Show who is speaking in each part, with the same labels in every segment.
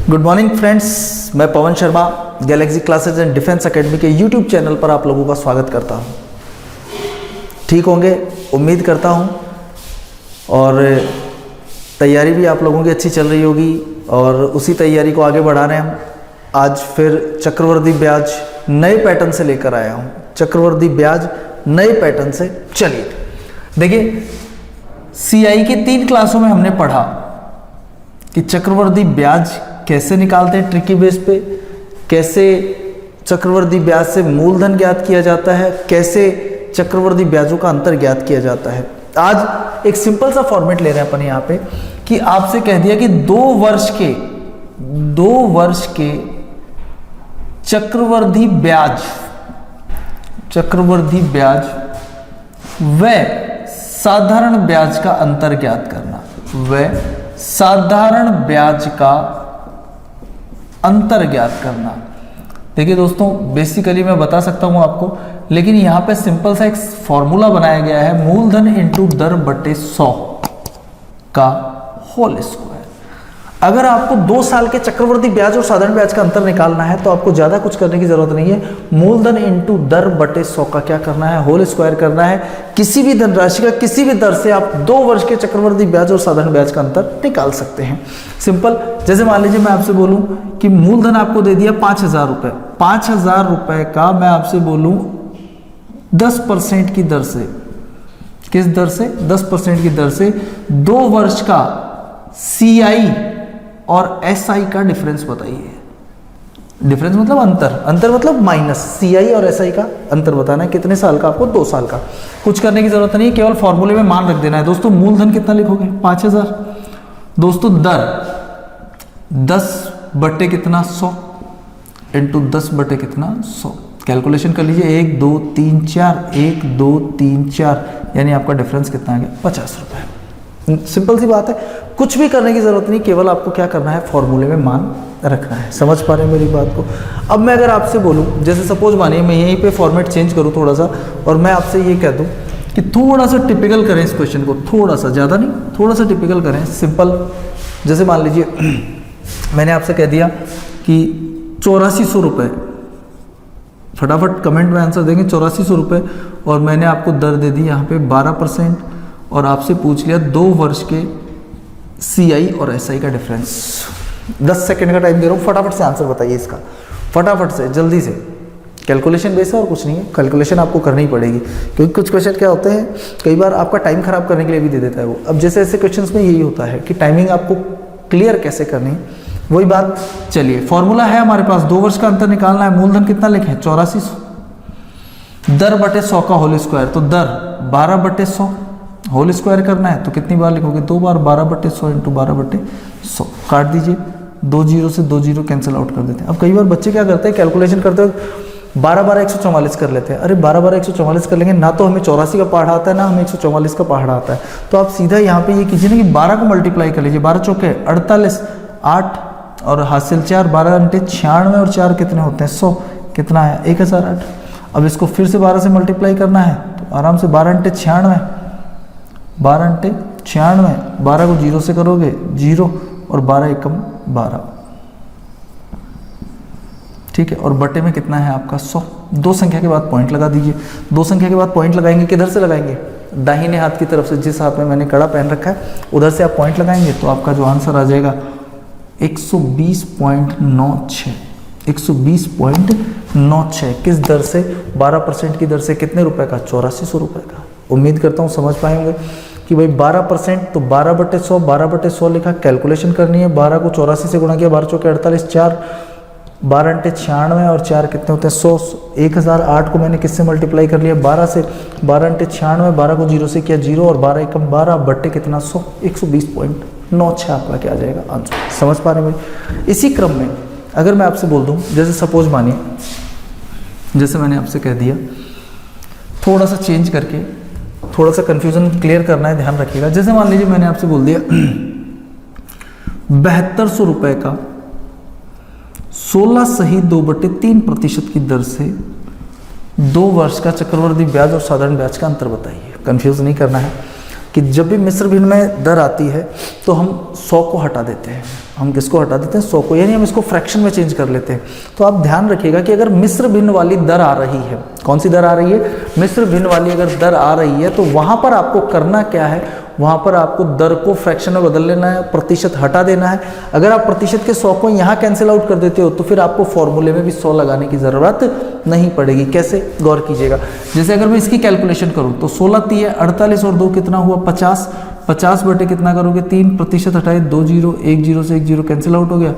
Speaker 1: Good morning friends, मैं Pawan Sharma galaxy classes and defence academy के YouTube channel पर आप लोगों का स्वागत करता हूं। ठीक होंगे उम्मीद करता हूं, और तैयारी भी आप लोगों की अच्छी चल रही होगी और उसी तैयारी को आगे बढ़ा रहे हैं हम। आज फिर चक्रवृद्धि ब्याज नए पैटर्न से लेकर आया हूं। चक्रवृद्धि ब्याज नए पैटर्न से, चलिए देखिए, सीआई की 3 क्लासों में हमने पढ़ा कि चक्रवृद्धि ब्याज कैसे निकालते हैं ट्रिकी बेस पे, कैसे चक्रवृद्धि ब्याज से मूलधन ज्ञात किया जाता है, कैसे चक्रवृद्धि ब्याजों का अंतर ज्ञात किया जाता है। आज एक सिंपल सा फॉर्मेट ले रहे हैं अपन यहाँ पे कि आपसे कह दिया कि 2 वर्ष के चक्रवृद्धि ब्याज व साधारण ब्याज का अंतर ज्ञात करना, व साधारण ब्याज का अंतर ज्ञात करना। देखिए दोस्तों, बेसिकली मैं बता सकता हूं आपको, लेकिन यहां पे सिंपल सा एक फॉर्मूला बनाया गया है, मूलधन इंटू दर बटे 100 का होल स्क्वायर। अगर आपको 2 साल के चक्रवृद्धि ब्याज और साधारण ब्याज का अंतर निकालना है तो आपको ज्यादा कुछ करने की जरूरत नहीं है। मूलधन इंटू दर बटे 100 का क्या करना है, होल स्क्वायर करना है। किसी भी धनराशि का किसी भी दर से आप 2 वर्ष के चक्रवृद्धि ब्याज और साधारण ब्याज का अंतर निकाल सकते हैं। सिंपल, जैसे मान लीजिए मैं आपसे बोलूं कि मूलधन आपको दे दिया 5,000 रुपए, 5,000 रुपए का मैं आपसे बोलूं 10% की दर से, किस दर से, 10% की दर से 2 वर्ष का सीआई और एसआई का डिफरेंस बताइए। डिफरेंस मतलब अंतर मतलब माइनस, सीआई और एसआई का अंतर बताना है। कितने साल का? आपको 2 साल का। कुछ करने की जरूरत नहीं है, केवल फॉर्मूले में मान रख देना है। दोस्तों मूलधन कितना लिखोगे? 5,000। दोस्तों दर 10 बटे कितना, 100 इंटू 10 बटे कितना, 100। कैलकुलेशन कर लीजिए, 1 2 3 4, 1 2 3 4, यानी आपका डिफरेंस कितना आ गया, 50 रुपए। सिंपल सी बात है, कुछ भी करने की जरूरत नहीं, केवल आपको क्या करना है, फॉर्मूले में मान रखना है। समझ पा रहे हैं मेरी बात को? अब मैं अगर आपसे बोलूं, जैसे सपोज मानिए मैं यहीं पे फॉर्मेट चेंज करूं थोड़ा सा, और मैं आपसे ये कह दूं कि थोड़ा सा टिपिकल करें इस क्वेश्चन को, थोड़ा सा, ज़्यादा नहीं, थोड़ा सा टिपिकल करें, सिंपल। जैसे मान लीजिए मैंने आपसे कह दिया कि 8400 रुपये, फटाफट कमेंट में आंसर देंगे, 8400 रुपये, और मैंने आपको दर दे दी यहाँ पे 12%, और आपसे पूछ लिया 2 वर्ष के सीआई और एसआई का डिफरेंस। 10 सेकंड का टाइम दे रहा हूँ, फटाफट से आंसर बताइए इसका, फटाफट से, जल्दी से। कैलकुलेशन बेस है और कुछ नहीं है, कैलकुलेशन आपको करनी ही पड़ेगी, क्योंकि कुछ क्वेश्चन क्या होते हैं, कई बार आपका टाइम खराब करने के लिए भी दे देता है वो। अब जैसे ऐसे क्वेश्चंस में यही होता है कि टाइमिंग आपको क्लियर कैसे करनी है, वही बात। चलिए, फॉर्मूला है हमारे पास, 2 वर्ष का अंतर निकालना है। मूलधन कितना लिखें, 8400, दर बटे 100 का होल स्क्वायर, तो दर 12 बटे 100, होल स्क्वायर करना है तो कितनी बार लिखोगे, 2 बार, 12 बटे 100 इंटू 12 बटे 100। काट दीजिए, 2 जीरो से 2 जीरो कैंसिल आउट कर देते हैं। अब कई बार बच्चे क्या करते हैं, कैलकुलेशन करते हुए 12 12 144 कर लेते हैं। अरे 12 12 144 कर लेंगे, ना तो हमें 84 का पहाड़ा आता है, ना हमें 144 का पहाड़ा आता है। तो आप सीधा यहाँ पे ये कीजिए ना कि 12 को मल्टीप्लाई कर लीजिए, 12 चौके 48, 8 और हासिल 4, 12 अंटे 96, और 4 कितने होते हैं, 100, कितना है, 1008। अब इसको फिर से 12 से मल्टीप्लाई करना है तो आराम से 12 अंटे 96, 12 अंटे 96, 12 को 0 से करोगे 0, और 12 एकम 12, ठीक है। और बटे में कितना है आपका, 100। 2 संख्या के बाद पॉइंट लगा दीजिए। 2 संख्या के बाद पॉइंट लगाएंगे, किधर से लगाएंगे, दाहिने हाथ की तरफ से, जिस हाथ में मैंने कड़ा पहन रखा है उधर से आप पॉइंट लगाएंगे, तो आपका जो आंसर आ जाएगा 120.96, 120.96। किस दर से, 12% की दर से, कितने रुपए का, 8400 रुपए का। उम्मीद करता हूँ समझ पाएंगे कि भाई 12%, तो 12 बटे 100, 12 बटे 100 लिखा, कैलकुलेशन करनी है। 12 को 84 से गुणा किया, 12 चौके 48, 4, 12 अंटे 96, और 4 कितने होते हैं, 100। 1008 को मैंने किससे मल्टीप्लाई कर लिया, 12 से, 12 अंटे 96, 12 को 0 से किया 0, और 12 एकम 12 बटे कितना, 100, 120.96 आपका क्या आ जाएगा आंसर। समझ पा रहे हैं भाई? इसी क्रम में अगर मैं आपसे बोल दूं, जैसे सपोज मानिए, जैसे मैंने आपसे कह दिया, थोड़ा सा चेंज करके, थोड़ा सा कंफ्यूजन क्लियर करना है, ध्यान रखिएगा। जैसे मान लीजिए मैंने आपसे बोल दिया 7200 रुपए का 16.2/3% की दर से 2 वर्ष का चक्रवृद्धि ब्याज और साधारण ब्याज का अंतर बताइए। कंफ्यूज नहीं करना है। कि जब भी मिस्र भिन्न में दर आती है तो हम 100 को हटा देते हैं। हम किसको हटा देते हैं? 100 को, यानी हम इसको फ्रैक्शन में चेंज कर लेते हैं। तो आप ध्यान रखिएगा कि अगर मिस्र भिन्न वाली दर आ रही है, कौन सी दर आ रही है? मिस्र भिन्न वाली अगर दर आ रही है तो वहाँ पर आपको करना क्या है? वहाँ पर आपको दर को फ्रैक्शन में बदल लेना है, प्रतिशत हटा देना है। अगर आप प्रतिशत के 100 को यहाँ कैंसिल आउट कर देते हो तो फिर आपको फॉर्मूले में भी 100 लगाने की ज़रूरत नहीं पड़ेगी। कैसे? गौर कीजिएगा। जैसे अगर मैं इसकी कैलकुलेशन करूँ तो 16 3 48 और 2 कितना हुआ? 50। 50 बटे कितना करोगे? 3, प्रतिशत हटाए 2 जीरो, 1 जीरो से 1 जीरो कैंसिल आउट हो गया,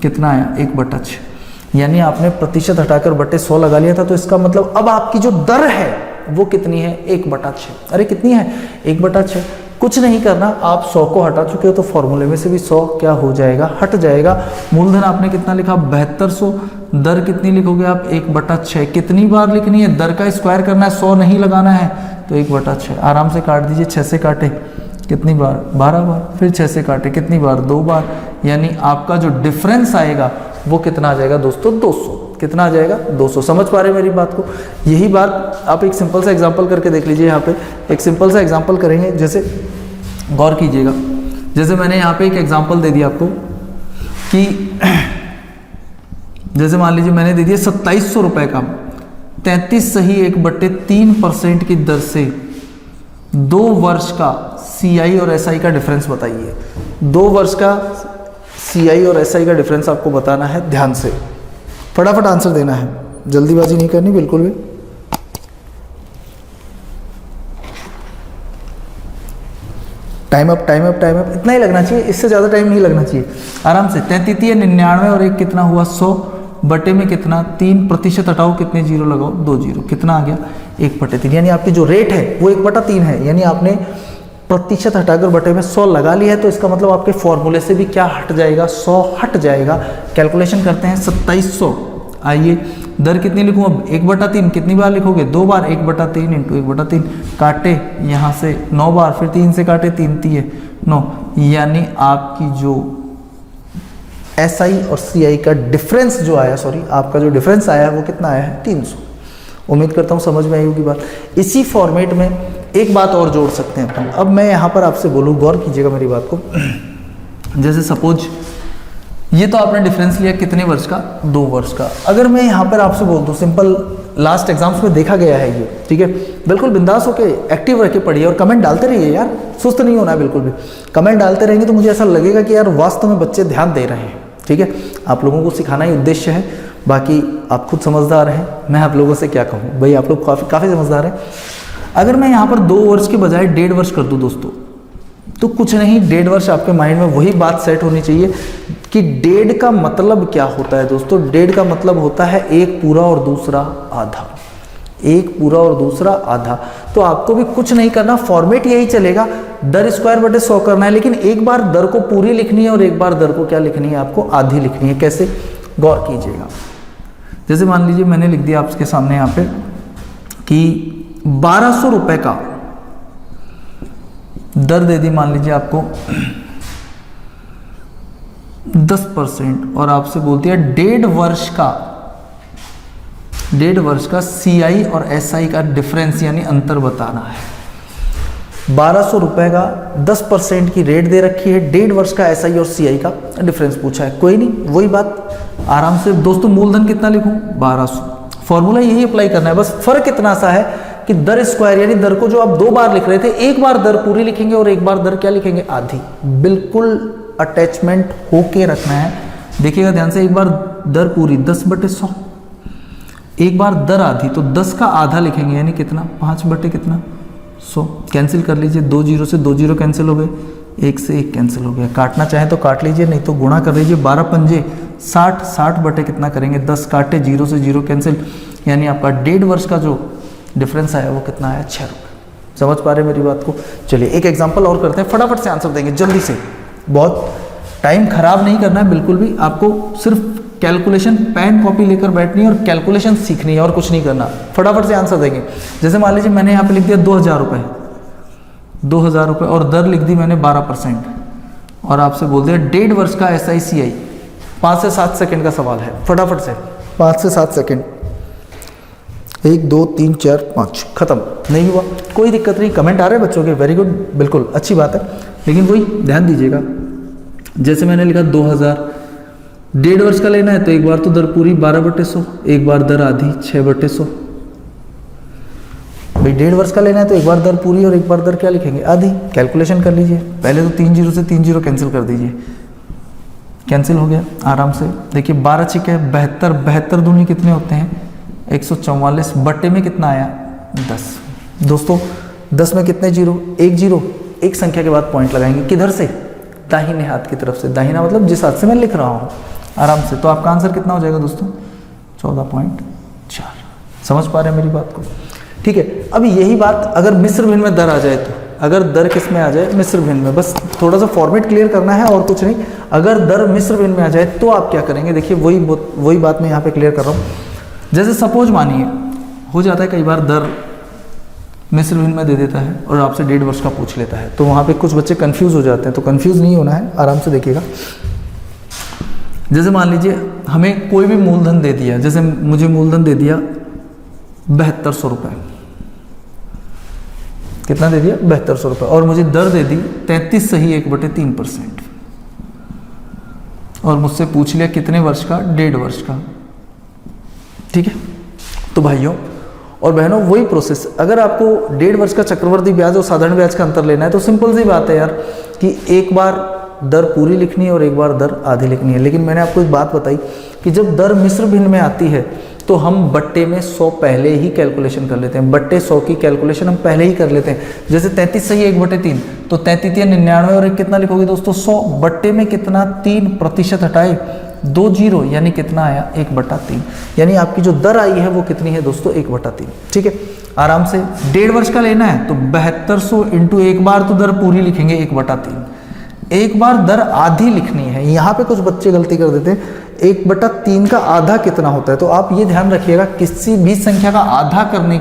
Speaker 1: कितना आया? 1/6। यानी आपने प्रतिशत हटाकर बटे 100 लगा लिया था, तो इसका मतलब अब आपकी जो दर है वो कितनी है? 1/6। अरे कितनी है? 1/6। कुछ नहीं करना, आप 100 को हटा चुके हो तो फॉर्मूले में से भी 100 क्या हो जाएगा? हट जाएगा। मूलधन आपने कितना लिखा? 7200। दर कितनी लिखोगे आप? 1/6। कितनी बार लिखनी है? दर का स्क्वायर करना है, 100 नहीं लगाना है, तो 1/6। आराम से काट दीजिए। 6 से काटे कितनी बार? 12 बार। फिर 6 से काटे कितनी बार? 2 बार। यानी आपका जो डिफरेंस आएगा वो कितना आ जाएगा दोस्तों? 200। कितना आ जाएगा? 200। समझ पा रहे हैं मेरी बात को? यही बात आप एक सिंपल सा एग्जांपल करके देख लीजिए। यहाँ पे एक सिंपल सा एग्जांपल करेंगे। जैसे गौर कीजिएगा, जैसे मैंने यहाँ पे एक एग्जांपल दे दिया आपको कि जैसे मान लीजिए मैंने दे दिया 2700 रुपये का 33 सही 1/3% की दर से 2 वर्ष का CI और SI का डिफरेंस बताइए। 2 वर्ष का CI और SI का डिफरेंस आपको बताना है। ध्यान से फटाफट आंसर देना है, जल्दीबाजी नहीं करनी बिल्कुल भी। Time up, time up, time up. इतना ही लगना चाहिए, इससे ज़्यादा टाइम नहीं लगना चाहिए। आराम से 33 99 और 1 कितना हुआ? 100 बटे में कितना? 3, प्रतिशत हटाओ कितने जीरो लगाओ? 2 जीरो। कितना आ गया? 1/3। यानी आपकी जो रेट है वो 1/3 है। यानी आपने प्रतिशत हटाकर बटे में 100 लगा लिया है, तो इसका मतलब आपके फॉर्मूले से भी क्या हट जाएगा? 100 हट जाएगा। कैलकुलेशन करते हैं। 2700। आइए दर कितनी लिखूँ अब? 1/3। कितनी बार लिखोगे? 2 बार। 1/3 इंटू 1/3 काटे यहाँ से 9 बार, फिर 3 से काटे 3 3 9। यानी आपकी जो SI और CI का डिफरेंस जो आया, सॉरी आपका जो डिफरेंस आया है वो कितना आया है? 300। उम्मीद करता हूँ समझ में आई होगी बात। इसी फॉर्मेट में एक बात और जोड़ सकते हैं अपन। अब मैं यहाँ पर आपसे बोलूँ, गौर कीजिएगा मेरी बात को। जैसे सपोज ये तो आपने डिफरेंस लिया कितने वर्ष का? 2 वर्ष का। अगर मैं यहाँ पर आपसे बोल दूँ, सिंपल लास्ट एग्जाम्स में देखा गया है ये, ठीक है, बिल्कुल बिंदास होके एक्टिव रह के पढ़िए और कमेंट डालते रहिए यार, सुस्त नहीं होना है बिल्कुल भी। कमेंट डालते रहेंगे तो मुझे ऐसा लगेगा कि यार वास्तव में बच्चे ध्यान दे रहे हैं, ठीक है। आप लोगों को सिखाना ही उद्देश्य है, बाकी आप खुद समझदार हैं, मैं आप लोगों से क्या कहूँ भाई, आप लोग काफ़ी समझदार हैं। अगर मैं यहाँ पर 2 वर्ष के बजाय 1.5 वर्ष कर दूँ दोस्तों, तो कुछ नहीं, 1.5 वर्ष आपके माइंड में वही बात सेट होनी चाहिए कि 1.5 का मतलब क्या होता है दोस्तों। 1.5 का मतलब होता है 1 पूरा और दूसरा आधा, 1 पूरा और दूसरा आधा। तो आपको भी कुछ नहीं करना, फॉर्मेट यही चलेगा, दर स्क्वायर बटे 100 करना है, लेकिन एक बार दर को पूरी लिखनी है और एक बार दर को क्या लिखनी है, आपको आधी लिखनी है। कैसे, गौर कीजिएगा। जैसे मान लीजिए मैंने लिख दिया आपके सामने यहाँ पे कि 1200 रुपए का दर दे दी, मान लीजिए आपको 10% और आपसे बोलती है 1.5 वर्ष का CI और SI का डिफरेंस यानी अंतर बताना है। 1200 रुपए का 10% की रेट दे रखी है, 1.5 वर्ष का SI और CI का डिफरेंस पूछा है। कोई नहीं, वही बात आराम से दोस्तों, मूलधन कितना लिखूं, 1200। फॉर्मूला यही अप्लाई करना है, बस फर्क इतना सा है कि दर स्क्वायर यानी दर को जो आप 2 बार लिख रहे थे, एक बार दर पूरी लिखेंगे और एक बार दर क्या लिखेंगे, आधी। बिल्कुल अटैचमेंट होके रखना है, देखिएगा ध्यान से। एक बार दर पूरी 10/100, एक बार दर आधी, तो 10 का आधा लिखेंगे यानी कितना, 5/100। कैंसिल कर लीजिए, 2 जीरो से 2 जीरो कैंसिल हो गए, 1 से 1 कैंसिल हो गया। काटना चाहे तो काट लीजिए, नहीं तो गुणा कर लीजिए, 12 पंजे 60, 60 बटे कितना करेंगे, 10 काटे, 0 से 0 कैंसिल, यानी आपका 1.5 वर्ष का जो डिफरेंस आया वो कितना आया, 6 रुपये। समझ पा रहे हैं मेरी बात को। चलिए एक एग्जांपल और करते हैं, फटाफट से आंसर देंगे जल्दी से, बहुत टाइम खराब नहीं करना है बिल्कुल भी। आपको सिर्फ कैलकुलेशन पेन कॉपी लेकर बैठनी है और कैलकुलेशन सीखनी है और कुछ नहीं करना, फटाफट से आंसर देंगे। जैसे मान लीजिए मैंने यहाँ पे लिख दिया 2000 रुपये, 2000 रुपये और दर लिख दी मैंने 12% और आपसे बोल दिया 1.5 वर्ष का SI CI। 5 से 7 सेकंड का सवाल है, फटाफट से 5 से 7 सेकंड। 1 2 3 4 5 खत्म। नहीं हुआ कोई दिक्कत नहीं। कमेंट आ रहे हैं बच्चों के, वेरी गुड, बिल्कुल अच्छी बात है। लेकिन वही ध्यान दीजिएगा, जैसे मैंने लिखा 2000, 1.5 वर्ष का लेना है तो एक बार तो दर पूरी 12/100, एक बार दर आधी 6/100। भाई 1.5 वर्ष का लेना है तो एक बार दर पूरी और एक बार दर क्या लिखेंगे, आधी। कैलकुलेशन कर लीजिए, पहले तो 3 जीरो से 3 जीरो कैंसिल कर दीजिए, कैंसिल हो गया आराम से। देखिए 12 छिक है 72, 72 दूनी कितने होते हैं 144, बट्टे में कितना आया 10। दोस्तों 10 में कितने जीरो, एक जीरो, एक संख्या के बाद पॉइंट लगाएंगे, किधर से, दाहिने हाथ की तरफ से। दाहिना मतलब जिस हाथ से मैं लिख रहा हूँ, आराम से। तो आपका आंसर कितना हो जाएगा दोस्तों 14.4। समझ पा रहे हैं मेरी बात को, ठीक है। अब यही बात अगर मिश्र भिन्न में दर आ जाए तो, अगर दर किस में आ जाए, मिश्र भिन्न में, बस थोड़ा सा फॉर्मेट क्लियर करना है और कुछ नहीं। अगर दर मिश्र भिन्न में आ जाए तो आप क्या करेंगे, देखिए वही बात मैं यहाँ पे क्लियर कर रहा हूँ। जैसे सपोज मानिए हो जाता है कई बार दर मिश्र भिन्न में दे देता है और आपसे 1.5 वर्ष का पूछ लेता है, तो वहाँ पे कुछ बच्चे कंफ्यूज हो जाते हैं। तो कंफ्यूज नहीं होना है, आराम से देखिएगा। जैसे मान लीजिए हमें कोई भी मूलधन दे दिया, जैसे मुझे मूलधन दे दिया 7200 रुपये, कितना दे दिया 7200 रुपये, और मुझे दर दे दी 33 सही 1/3%, और मुझसे पूछ लिया कितने वर्ष का, 1.5 वर्ष का, ठीक है। तो भाइयों और बहनों वही प्रोसेस, अगर आपको 1.5 वर्ष का चक्रवर्ती ब्याज और साधारण ब्याज का अंतर लेना है तो सिंपल सी बात है यार कि एक बार दर पूरी लिखनी है और एक बार दर आधी लिखनी है। लेकिन मैंने आपको एक बात बताई कि जब दर मिश्र भिन्न में आती है तो हम बट्टे में 100 पहले ही कैलकुलेशन कर लेते हैं, बट्टे 100 की कैलकुलेशन हम पहले ही कर लेते हैं। जैसे 33 सही 1/3, तो 33 या 99 और एक कितना लिखोगे दोस्तों 100, बट्टे में कितना 3% हटाए 2 जीरो, यानी कितना आया 1/3, यानी आपकी जो दर आई है वो कितनी है दोस्तों 1/3, ठीक है। आराम से 1.5 वर्ष का लेना है तो 7200 इंटू एक बार तो दर पूरी लिखेंगे 1/3, एक बार दर आधी लिखनी है। यहाँ पे कुछ बच्चे गलती कर देते हैं, 1/3 का आधा कितना होता है, तो आप ये ध्यान रखिएगा किसी भी संख्या का आधा करने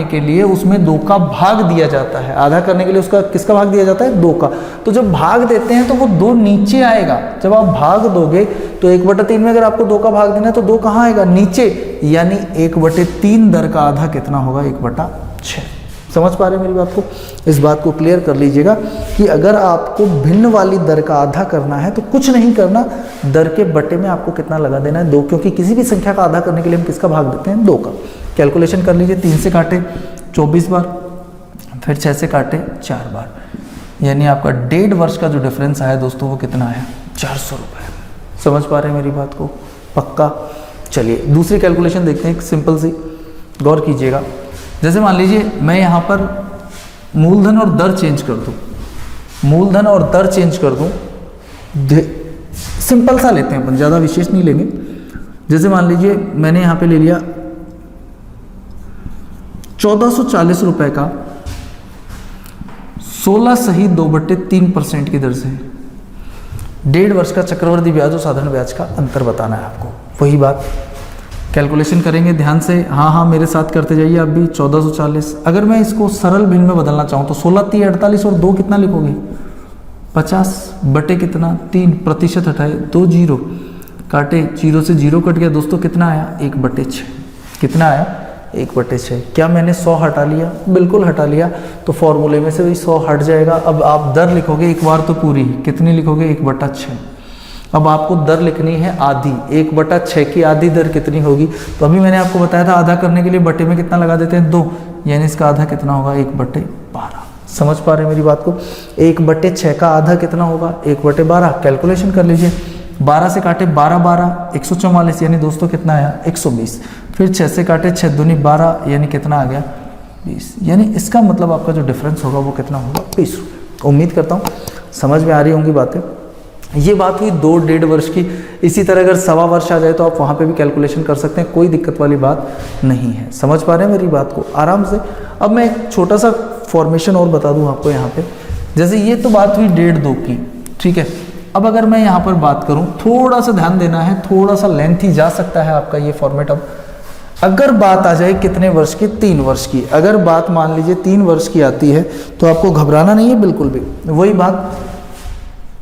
Speaker 1: के लिए उसमें 2 का भाग दिया जाता है। आधा करने के लिए उसका किसका भाग दिया जाता है 2 का। तो जब भाग देते हैं तो वो 2 नीचे आएगा। जब आप भाग दोगे तो 1/3 में अगर आपको 2 का भाग देना है तो 2 कहाँ आएगा नीचे, यानी 1/3 दर का आधा कितना होगा 1/6। समझ पा रहे हैं मेरी बात को, इस बात को क्लियर कर लीजिएगा कि अगर आपको भिन्न वाली दर का आधा करना है तो कुछ नहीं करना, दर के बट्टे में आपको कितना लगा देना है 2, क्योंकि किसी भी संख्या का आधा करने के लिए हम किसका भाग देते हैं 2 का। कैलकुलेशन कर लीजिए, 3 से काटे 24 बार, फिर 6 से काटे 4 बार, यानी आपका 1.5 वर्ष का जो डिफरेंस आया दोस्तों वो कितना आया 400 रुपये। समझ पा रहे हैं मेरी बात को पक्का। चलिए दूसरी कैलकुलेशन देखते हैं, सिंपल सी, गौर कीजिएगा। जैसे मान लीजिए मैं यहाँ पर मूलधन और दर चेंज कर दूँ, मूलधन और दर चेंज कर दूँ, सिंपल सा लेते हैं अपन, ज़्यादा विशेष नहीं लेंगे। जैसे मान लीजिए मैंने यहाँ पे ले लिया 1440 रुपए का 16 सही 2/3% की दर से 1.5 वर्ष का चक्रवर्ती ब्याज और साधारण ब्याज का अंतर बताना है आपको। वही बात कैलकुलेशन करेंगे ध्यान से, हाँ मेरे साथ करते जाइए आप भी। 1440, अगर मैं इसको सरल भिन्न में बदलना चाहूँ तो 16 3 48 और 2 कितना लिखोगे 50 बटे कितना 3% हटाए 2 जीरो, काटे 0 से 0 कट गया दोस्तों, कितना आया 1/6। कितना आया 1/6। क्या मैंने 100 हटा लिया, बिल्कुल हटा लिया, तो फॉर्मूले में से भी 100 हट जाएगा। अब आप दर लिखोगे एक बार तो पूरी, कितनी लिखोगे 1/6। अब आपको दर लिखनी है आधी, 1/6 की आधी दर कितनी होगी, तो अभी मैंने आपको बताया था आधा करने के लिए बटे में कितना लगा देते हैं 2, यानी इसका आधा कितना होगा 1/12। समझ पा रहे हैं मेरी बात को, 1/6 का आधा कितना होगा 1/12। कैलकुलेशन कर लीजिए, 12 से काटे 12 12 144, यानी दोस्तों कितना आया 120। फिर 6 से काटे 6 दूनी 12, यानी कितना आ गया 20, यानी इसका मतलब आपका जो डिफरेंस होगा वो कितना होगा 20 रुपये। उम्मीद करता हूँ समझ में आ रही होंगी बातें। ये बात हुई 2 1.5 वर्ष की। इसी तरह अगर 1.25 वर्ष आ जाए तो आप वहाँ पे भी कैलकुलेशन कर सकते हैं, कोई दिक्कत वाली बात नहीं है। समझ पा रहे हैं मेरी बात को आराम से। अब मैं एक छोटा सा फॉर्मेशन और बता दूं आपको यहाँ पे। जैसे ये तो बात हुई 1.5 2 की, ठीक है। अब अगर मैं यहाँ पर बात करूँ, थोड़ा सा ध्यान देना है, थोड़ा सा लेंथी जा सकता है आपका ये फॉर्मेट। अब अगर बात आ जाए कितने वर्ष की, 3 वर्ष की, अगर बात मान लीजिए 3 वर्ष की आती है तो आपको घबराना नहीं है बिल्कुल भी। वही बात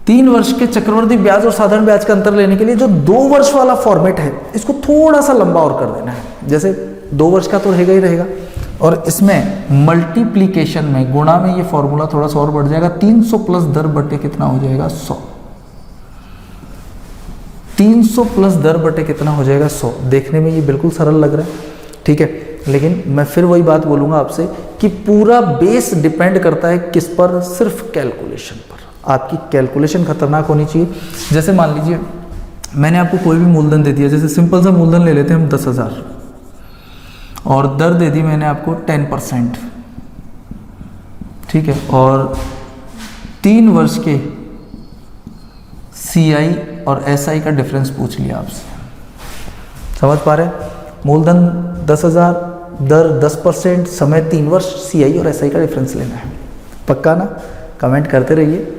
Speaker 1: 3 वर्ष के चक्रवर्ती ब्याज और साधारण ब्याज का अंतर लेने के लिए जो 2 वर्ष वाला फॉर्मेट है इसको थोड़ा सा लंबा और कर देना है। जैसे 2 वर्ष का तो रहेगा ही रहेगा। और इसमें मल्टीप्लीकेशन में, गुणा में ये फॉर्मूला थोड़ा सा और बढ़ जाएगा, 300 प्लस दर बटे कितना हो जाएगा 100। 300 प्लस दर बटे कितना हो जाएगा 100। देखने में ये बिल्कुल सरल लग रहा है, ठीक है, लेकिन मैं फिर वही बात बोलूंगा आपसे कि पूरा बेस डिपेंड करता है किस पर, सिर्फ कैलकुलेशन पर। आपकी कैलकुलेशन खतरनाक होनी चाहिए। जैसे मान लीजिए मैंने आपको कोई भी मूलधन दे दिया, जैसे सिंपल सा मूलधन ले लेते हैं हम 10,000, और दर दे दी मैंने आपको 10%, ठीक है, और 3 वर्ष के CI और SI का डिफरेंस पूछ लिया आपसे। समझ पा रहे हैं? मूलधन 10,000, दर 10%, समय 3 वर्ष, CI और SI का डिफरेंस लेना है। पक्का ना? कमेंट करते रहिए।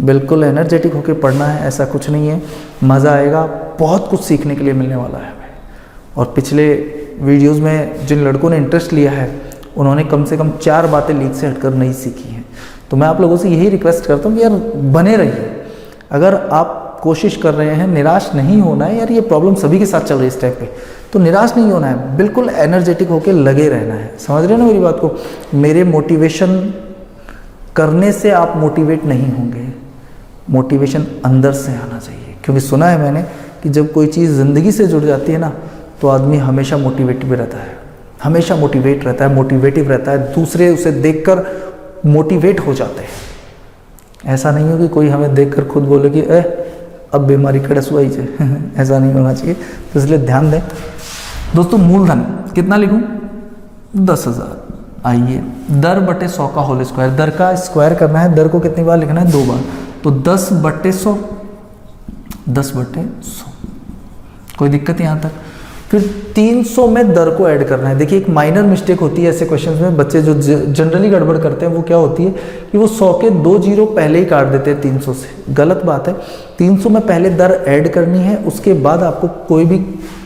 Speaker 1: बिल्कुल एनर्जेटिक होकर पढ़ना है, ऐसा कुछ नहीं है, मज़ा आएगा, बहुत कुछ सीखने के लिए मिलने वाला है हमें। और पिछले वीडियोस में जिन लड़कों ने इंटरेस्ट लिया है उन्होंने कम से कम 4 बातें लीक से हटकर नहीं सीखी हैं। तो मैं आप लोगों से यही रिक्वेस्ट करता हूँ कि यार बने रहिए। अगर आप कोशिश कर रहे हैं, निराश नहीं होना है यार, ये प्रॉब्लम सभी के साथ चल रही है इस टाइप पे, तो निराश नहीं होना है, बिल्कुल एनर्जेटिक होकर लगे रहना है। समझ रहे हैं ना मेरी बात को? मेरे मोटिवेशन करने से आप मोटिवेट नहीं होंगे, मोटिवेशन अंदर से आना चाहिए। क्योंकि सुना है मैंने कि जब कोई चीज़ ज़िंदगी से जुड़ जाती है ना, तो आदमी हमेशा मोटिवेटिव रहता है, हमेशा मोटिवेट रहता है, मोटिवेटिव रहता है, दूसरे उसे देखकर मोटिवेट हो जाते हैं। ऐसा नहीं हो कि कोई हमें देखकर खुद बोले कि अब बीमारी कड़स हुआ ही ऐसा नहीं होना चाहिए। तो इसलिए ध्यान दें दोस्तों। मूलधन कितना लिखूं? 10,000। आइए, दर बटे 100 का होल स्क्वायर, दर का स्क्वायर करना है, दर को कितनी बार लिखना है? 2 बार। तो 10 बटे 100, 10 बटे 100। कोई दिक्कत यहाँ तक? फिर 300 में दर को ऐड करना है। देखिए एक माइनर मिस्टेक होती है ऐसे क्वेश्चंस में, बच्चे जो जनरली गड़बड़ करते हैं वो क्या होती है कि वो 100 के 2 जीरो पहले ही काट देते हैं 300 से। गलत बात है। 300 में पहले दर ऐड करनी है, उसके बाद आपको कोई भी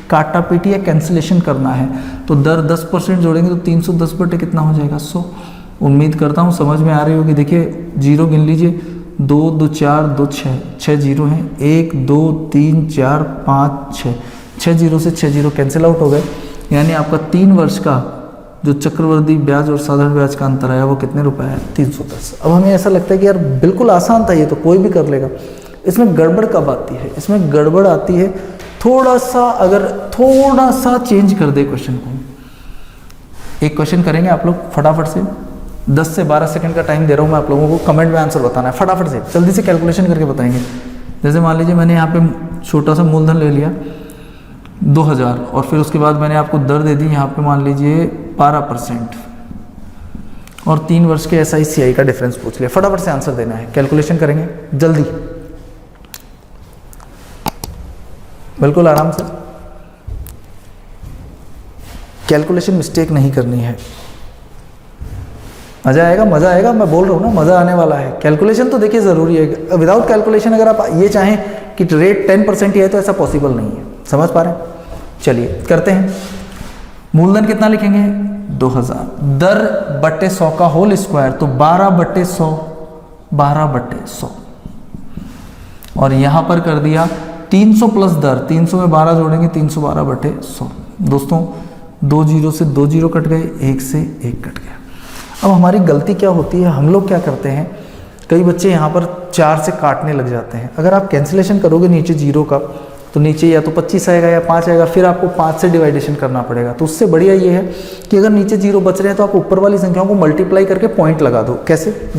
Speaker 1: काटा पीटी या कैंसिलेशन करना है। तो दर 10% जोड़ेंगे तो 310 बटे कितना हो जाएगा? 100। उम्मीद करता हूँ समझ में आ रही होगी। देखिए जीरो गिन लीजिए, 2 2 4 2 6, 6 जीरो हैं, 1 2 3 4 5 6, 6 जीरो से 6 जीरो कैंसिल आउट हो गए। यानी आपका 3 वर्ष का जो चक्रवृद्धि ब्याज और साधारण ब्याज का अंतर आया वो कितने रुपए है? 310। अब हमें ऐसा लगता है कि यार बिल्कुल आसान था, ये तो कोई भी कर लेगा। इसमें गड़बड़ कब आती है? इसमें गड़बड़ आती है थोड़ा सा, अगर थोड़ा सा चेंज कर दे क्वेश्चन को। एक क्वेश्चन करेंगे आप लोग फटाफट से, 10 से 12 सेकंड का टाइम दे रहा हूँ मैं आप लोगों को, कमेंट में आंसर बताना है फटाफट से, जल्दी से कैलकुलेशन करके बताएंगे। जैसे मान लीजिए मैंने यहाँ पे छोटा सा मूलधन ले लिया 2000, और फिर उसके बाद मैंने आपको दर दे दी यहाँ पे मान लीजिए 12%, और 3 वर्ष के SI CI का डिफरेंस पूछ लिया। फटाफट से आंसर देना है, कैलकुलेशन करेंगे जल्दी, बिल्कुल आराम से। कैलकुलेशन मिस्टेक नहीं करनी है। मज़ा आएगा, मज़ा आएगा, मैं बोल रहा हूँ ना, मज़ा आने वाला है। कैलकुलेशन तो देखिए ज़रूरी है। विदाउट कैलकुलेशन अगर आप ये चाहें कि रेट 10% ही है तो ऐसा पॉसिबल नहीं है। समझ पा रहे हैं? चलिए करते हैं। मूलधन कितना लिखेंगे? 2000। दर बटे 100 का होल स्क्वायर, तो 12 बटे 100, 12 बटे 100। और यहाँ पर कर दिया 300 प्लस दर, 300 में 12 जोड़ेंगे, 312 बटे 100। दोस्तों 2 जीरो से 2 जीरो कट गए, 1 से 1 कट गया। अब हमारी गलती क्या होती है, हम लोग क्या करते हैं, कई बच्चे यहाँ पर 4 से काटने लग जाते हैं। अगर आप कैंसिलेशन करोगे नीचे जीरो का, तो नीचे या तो 25 आएगा या 5 आएगा, फिर आपको 5 से डिवाइडेशन करना पड़ेगा। तो उससे बढ़िया ये है कि अगर नीचे जीरो बच रहे हैं तो आप ऊपर वाली संख्याओं को मल्टीप्लाई करके पॉइंट लगा दो। कैसे?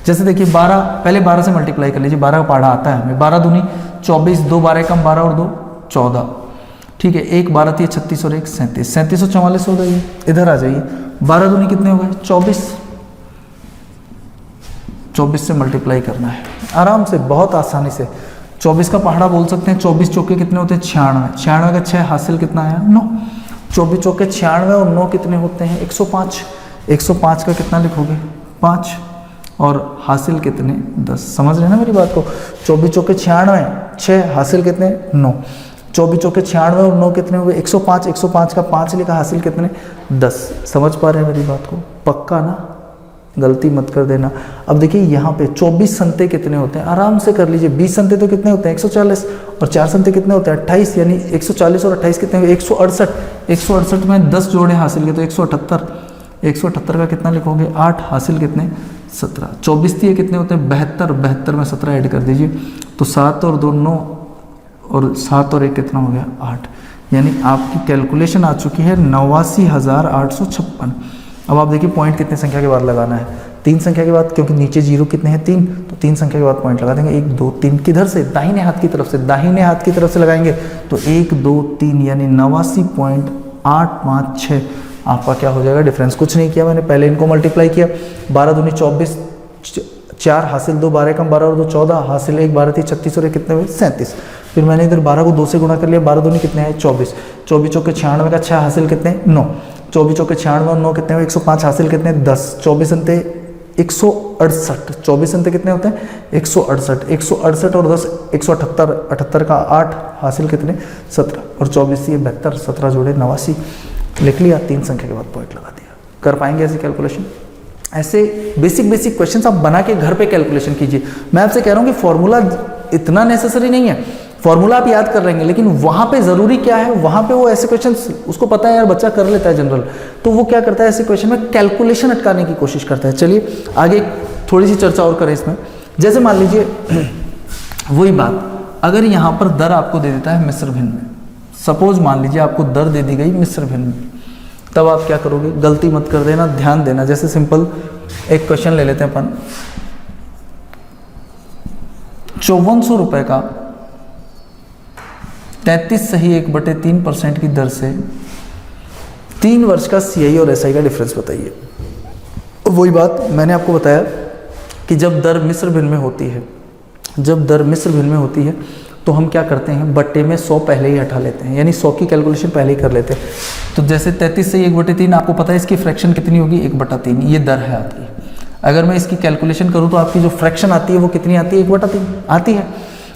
Speaker 1: जैसे देखिए 12, पहले 12 से मल्टीप्लाई कर लीजिए, 12 का पढ़ा आता है हमें। 12 दूनी 24, 2 12 कम 12 और 2 14, ठीक है। 1 12 थी 36 और 1 37, 37 और 44 हो गई। इधर आ जाइए, 12 दूनी कितने हो गए? 24, 24 से मल्टीप्लाई करना है आराम से, बहुत आसानी से। 24 का पहाड़ा बोल सकते हैं। 24 चौके कितने होते हैं? 96। 96 का 6 हासिल कितना आया? 9। 24 चौके 96 और 9 कितने होते हैं? 105। 105 का कितना लिखोगे? 5, और हासिल कितने? 10। समझ रहे हैं ना मेरी बात को? 24 चौके 96, 6 हासिल कितने? 9। 24 चौके 96 और 9 कितने हो गए? 105। 105 का 5 लिखा, हासिल कितने? 10। समझ पा रहे हैं मेरी बात को? पक्का ना? गलती मत कर देना। अब देखिए यहाँ पे 24 संते कितने होते हैं, आराम से कर लीजिए। 20 संते तो कितने होते हैं 140, और 4 संते कितने होते हैं 28, यानी 140 और 28 कितने हुए 168। 168 में 10 जोड़े हासिल किए तो 178। 178 का कितना लिखोगे 8, हासिल कितने 17। 24 दिए कितने होते हैं 72, 72 में 17 ऐड कर दीजिए तो 7 और 2 9, और 7 और 1 कितना हो गया 8, यानी आपकी कैलकुलेशन आ चुकी है 89,856। अब आप देखिए पॉइंट कितने संख्या के बाद लगाना है, 3 संख्या के बाद, क्योंकि नीचे जीरो कितने हैं 3, तो 3 संख्या के बाद पॉइंट लगा देंगे 1 2 3। किधर से, दाहिने हाथ की तरफ से, दाहिने हाथ की तरफ से लगाएंगे तो 1 2 3, यानी 89.856 आपका क्या हो जाएगा डिफरेंस। कुछ नहीं किया मैंने, पहले इनको मल्टीप्लाई किया, 12 दूनी 24, 4 हासिल 2, 12 कम 12 और 2 14, हासिल 1 12 थी 36 और 1 कितने हुए 37। फिर मैंने इधर 12 को 2 से गुणा कर लिया, 12 दूनी कितने हैं 24, 24 चौके 96 का 6 हासिल कितने 9, 24 चौके 96 और 9 कितने हुए 105, हासिल कितने 10, 24 अंते 168, 24 अंते कितने होते हैं 168, 168 और 10 178, 78 का 8, हासिल कितने 17, और 24 ये 72, 17 जोड़े 89, लिख लिया, 3 संख्या के बाद पॉइंट लगा दिया। कर पाएंगे ऐसी कैलकुलेशन? ऐसे बेसिक क्वेश्चंस आप बना के घर पे कैलकुलेशन कीजिए। मैं आपसे कह रहा हूँ कि फॉर्मूला इतना नेसेसरी नहीं है, फॉर्मूला आप याद कर लेंगे, लेकिन वहां पे जरूरी क्या है, वहां पे वो ऐसे क्वेश्चंस उसको पता है यार, बच्चा कर लेता है जनरल, तो वो क्या करता है ऐसे क्वेश्चन में कैलकुलेशन अटकाने की कोशिश करता है। चलिए आगे थोड़ी सी चर्चा और करें इसमें। जैसे मान लीजिए वही बात, अगर यहाँ पर दर आपको दे देता है मिश्र भिन्न में, सपोज मान लीजिए आपको दर दे दी गई मिश्र भिन्न में, तब आप क्या करोगे, गलती मत कर देना, ध्यान देना। जैसे सिंपल एक क्वेश्चन ले लेते हैं अपन, 5400 रुपए का 33 सही 1/3% की दर से 3 वर्ष का CI और SI का डिफरेंस बताइए। वही बात मैंने आपको बताया कि जब दर मिश्र भिन्न में होती है, जब दर मिश्र भिन्न में होती है तो हम क्या करते हैं, बट्टे में 100 पहले ही हटा लेते हैं, यानी 100 की कैलकुलेशन पहले ही कर लेते हैं। तो जैसे 33 से 1/3, आपको पता है इसकी फ्रैक्शन कितनी होगी 1/3, ये दर है आपकी। अगर मैं इसकी कैलकुलेशन करूँ तो आपकी जो फ्रैक्शन आती है वो कितनी आती है 1/3 आती है।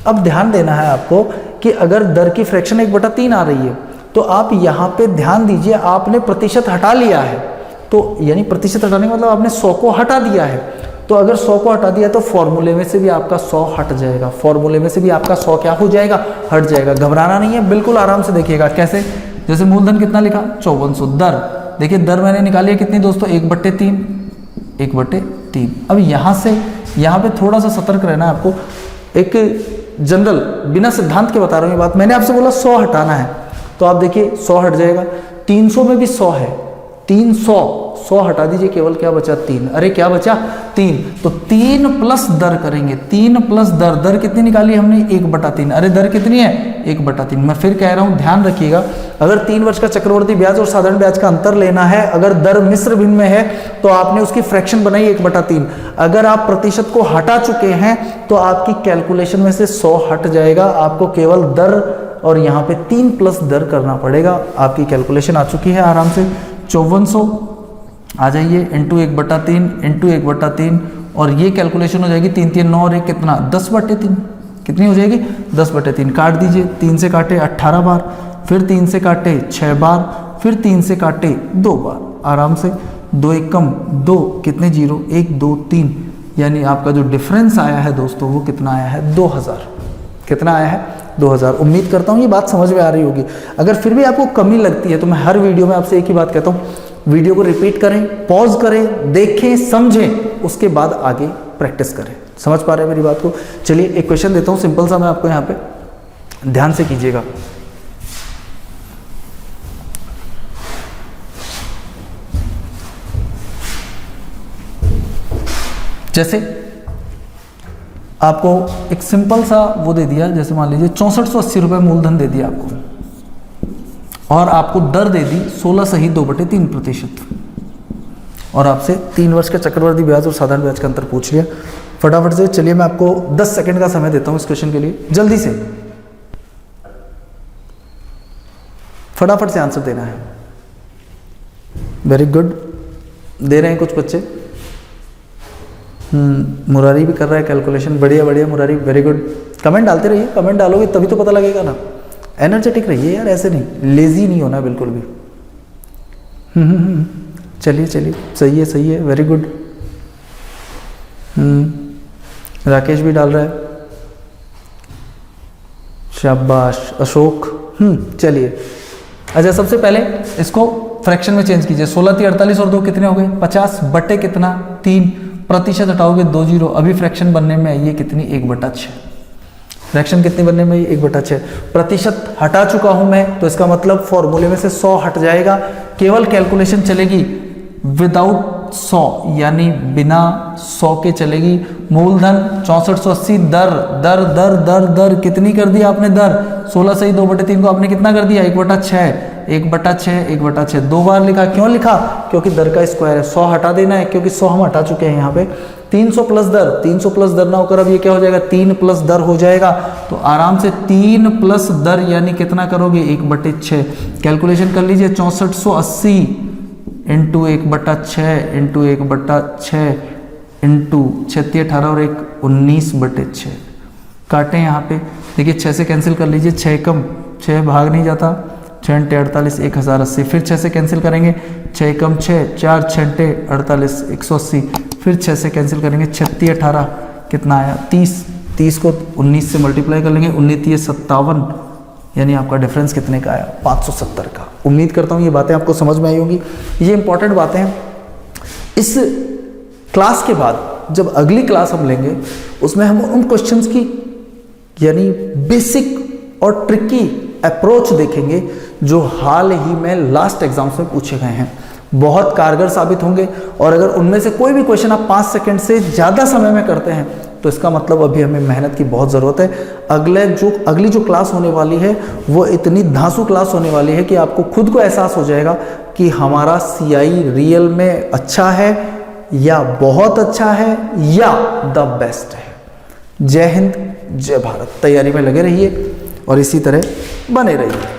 Speaker 1: अब ध्यान देना है आपको कि अगर दर की फ्रैक्शन 1/3 आ रही है तो आप यहाँ पे ध्यान दीजिए, आपने प्रतिशत हटा लिया है, तो यानी प्रतिशत हटाने का मतलब आपने 100 को हटा दिया है। तो अगर 100 को हटा दिया तो फॉर्मूले में से भी आपका 100 हट जाएगा, फॉर्मूले में से भी आपका 100 क्या हो जाएगा, हट जाएगा। घबराना नहीं है, बिल्कुल आराम से देखिएगा। कैसे, जैसे मूलधन कितना लिखा 5400, दर देखिए दर मैंने निकाली है कितनी दोस्तों 1/3, 1/3। अब यहाँ से यहाँ पे थोड़ा सा सतर्क रहना है आपको, एक जनरल बिना सिद्धांत के बता रहा हूँ ये बात। मैंने आपसे बोला 100 हटाना है, तो आप देखिए 100 हट जाएगा, 300 में भी 100 है, 100 हटा दीजिए, केवल क्या बचा 3, अरे क्या बचा 3, तो 3 प्लस दर करेंगे, 3 प्लस दर, दर कितनी निकाली हमने 1/3, अरे दर कितनी है 1/3। मैं फिर कह रहा हूँ ध्यान रखिएगा, अगर 3 वर्ष का चक्रवर्ती ब्याज और साधारण ब्याज का अंतर लेना है, अगर दर मिश्र भिन्न में है तो आपने उसकी फ्रैक्शन बनाई 1/3। अगर आप प्रतिशत को हटा चुके हैं तो आपकी कैलकुलेशन में से 100 हट जाएगा, आपको केवल दर और यहाँ पे 3 प्लस दर करना पड़ेगा। आपकी कैलकुलेशन आ चुकी है आराम से 5400 आ जाइए इंटू 1/3 इंटू 1/3, और ये कैलकुलेशन हो जाएगी 3 3 9 और 1 कितना 10/3, कितनी हो जाएगी 10/3। काट दीजिए, 3 से काटे 18 बार, फिर 3 से काटे 6 बार, फिर 3 से काटे 2 बार, आराम से 2 1 कम 2 कितने 0 1 2 3, यानी आपका जो डिफरेंस आया है दोस्तों वो कितना आया है 2000। कितना आया है 2000। उम्मीद करता हूँ ये बात समझ में आ रही होगी। अगर फिर भी आपको कमी लगती है तो मैं हर वीडियो में आपसे एक ही बात कहता हूँ, वीडियो को रिपीट करें, पॉज करें, देखें, समझें, उसके बाद आगे प्रैक्टिस करें। समझ पा रहे हैं मेरी बात को? चलिए एक क्वेश्चन देता हूँ सिंपल सा, मैं आपको यहाँ पे ध्यान से कीजिएगा। जैसे आपको एक सिंपल सा वो दे दिया, जैसे मान लीजिए 6480 रुपये मूलधन दे दिया आपको, और आपको दर दे दी 16 सही 2/3%, और आपसे 3 वर्ष का चक्रवर्ती ब्याज और साधारण ब्याज का अंतर पूछ लिया। फटाफट से चलिए मैं आपको 10 सेकंड का समय देता हूं इस क्वेश्चन के लिए, जल्दी से फटाफट से आंसर देना है। वेरी गुड, दे रहे हैं कुछ बच्चे। मुरारी भी कर रहा है कैलकुलेशन, बढ़िया बढ़िया मुरारी, वेरी गुड। कमेंट डालते रहिए, कमेंट डालोगे तभी तो पता लगेगा ना। एनर्जेटिक रहिए यार, ऐसे नहीं, लेजी नहीं होना बिल्कुल भी। चलिए चलिए, सही है, वेरी गुड। राकेश भी डाल रहा है, शाबाश अशोक। चलिए, अच्छा सबसे पहले इसको फ्रैक्शन में चेंज कीजिए। 16 × 48 और 2 कितने हो गए? 50 बटे कितना? 3। प्रतिशत हटाओगे 2 जीरो। अभी फ्रैक्शन बनने में ये कितनी? 1/6। फ्रैक्शन कितनी बनने में? 1/6। प्रतिशत हटा चुका हूं मैं, तो इसका मतलब फॉर्मूले में से 100 हट जाएगा। केवल कैलकुलेशन चलेगी विदाउट 100, यानी बिना 100 के चलेगी। मूलधन 6480, दर दर दर दर दर कितनी कर दी आपने? दर 16 सही 2/3 को आपने कितना कर दिया? 1/6। 1/6 1/6 दो बार लिखा। क्यों लिखा? क्योंकि दर का स्क्वायर है। 100 हटा देना है, क्योंकि 100 हम हटा चुके हैं यहाँ पे। 300 प्लस दर, 300 प्लस दर ना होकर अब ये क्या हो जाएगा? 3 प्लस दर हो जाएगा। तो आराम से 3 प्लस दर यानी कितना करोगे? 1/6। कैलकुलेशन कर लीजिए। 6480 इंटू 1/6 इंटू 1/6 इंटू 36 18 और 1 19/6। काटें यहाँ पे, देखिए 6 से कैंसिल कर लीजिए। 6 कम 6 भाग नहीं जाता। 6 × 48 1080। फिर 6 से कैंसिल करेंगे। 6 कम 6 4 6 48 180। फिर 6 से कैंसिल करेंगे। 36 18 कितना आया? 30। 30 को 19 से मल्टीप्लाई कर लेंगे। 19 57, यानी आपका डिफरेंस कितने का आया? 570 का। उम्मीद करता हूँ ये बातें आपको समझ में आई होंगी। ये इंपॉर्टेंट बातें हैं। इस क्लास के बाद जब अगली क्लास हम लेंगे, उसमें हम उन क्वेश्चंस की यानी बेसिक और ट्रिकी अप्रोच देखेंगे जो हाल ही में लास्ट एग्जाम्स में पूछे गए हैं। बहुत कारगर साबित होंगे। और अगर उनमें से कोई भी क्वेश्चन आप 5 सेकंड से ज़्यादा समय में करते हैं, तो इसका मतलब अभी हमें मेहनत की बहुत ज़रूरत है। अगली जो क्लास होने वाली है वो इतनी धांसू क्लास होने वाली है कि आपको खुद को एहसास हो जाएगा कि हमारा CI रियल में अच्छा है या बहुत अच्छा है या द बेस्ट है। जय हिंद, जय भारत। तैयारी में लगे रहिए और इसी तरह बने रहिए।